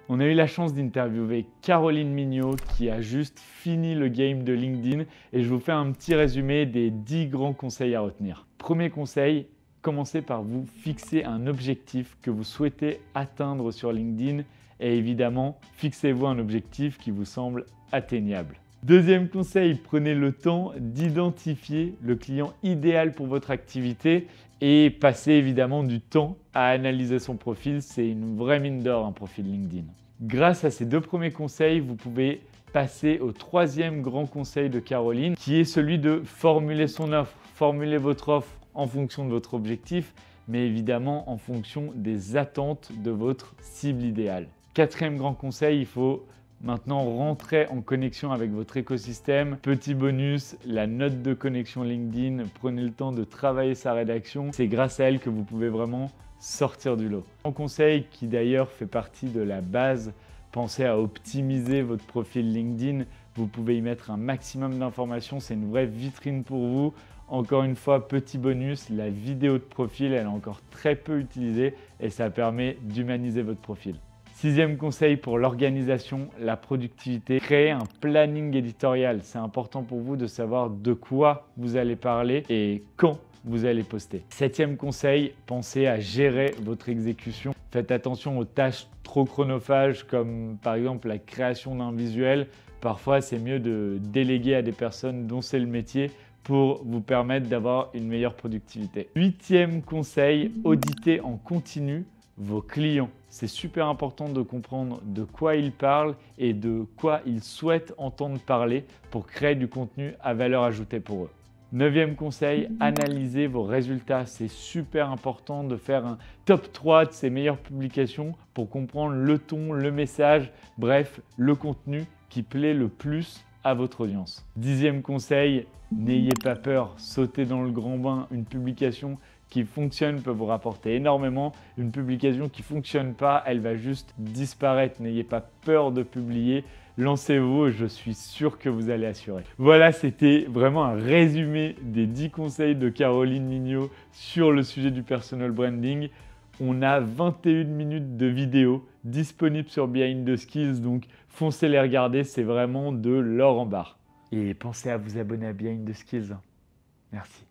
On a eu la chance d'interviewer Caroline Mignot qui a juste fini le game de LinkedIn et je vous fais un petit résumé des 10 grands conseils à retenir. Premier conseil, commencez par vous fixer un objectif que vous souhaitez atteindre sur LinkedIn et évidemment, fixez-vous un objectif qui vous semble atteignable. Deuxième conseil, prenez le temps d'identifier le client idéal pour votre activité et passez évidemment du temps à analyser son profil. C'est une vraie mine d'or, un profil LinkedIn. Grâce à ces deux premiers conseils, vous pouvez passer au troisième grand conseil de Caroline qui est celui de formuler son offre. Formulez votre offre en fonction de votre objectif, mais évidemment en fonction des attentes de votre cible idéale. Quatrième grand conseil, il faut maintenant rentrer en connexion avec votre écosystème. Petit bonus, la note de connexion LinkedIn, prenez le temps de travailler sa rédaction. C'est grâce à elle que vous pouvez vraiment sortir du lot. Un conseil qui d'ailleurs fait partie de la base, pensez à optimiser votre profil LinkedIn. Vous pouvez y mettre un maximum d'informations, c'est une vraie vitrine pour vous. Encore une fois, petit bonus, la vidéo de profil, elle est encore très peu utilisée et ça permet d'humaniser votre profil. Sixième conseil pour l'organisation, la productivité. Créez un planning éditorial. C'est important pour vous de savoir de quoi vous allez parler et quand vous allez poster. Septième conseil, pensez à gérer votre exécution. Faites attention aux tâches trop chronophages comme par exemple la création d'un visuel. Parfois, c'est mieux de déléguer à des personnes dont c'est le métier pour vous permettre d'avoir une meilleure productivité. Huitième conseil, auditez en continu vos clients. C'est super important de comprendre de quoi ils parlent et de quoi ils souhaitent entendre parler pour créer du contenu à valeur ajoutée pour eux. Neuvième conseil, analysez vos résultats. C'est super important de faire un top 3 de ses meilleures publications pour comprendre le ton, le message, bref, le contenu qui plaît le plus à votre audience. Dixième conseil, n'ayez pas peur, sautez dans le grand bain. Une publication qui fonctionne peut vous rapporter énormément. Une publication qui ne fonctionne pas, elle va juste disparaître. N'ayez pas peur de publier. Lancez-vous, je suis sûr que vous allez assurer. Voilà, c'était vraiment un résumé des 10 conseils de Caroline Mignot sur le sujet du personal branding. On a 21 minutes de vidéo disponibles sur Behind the Skills, donc foncez les regarder, c'est vraiment de l'or en barre. Et pensez à vous abonner à Behind the Skills. Merci.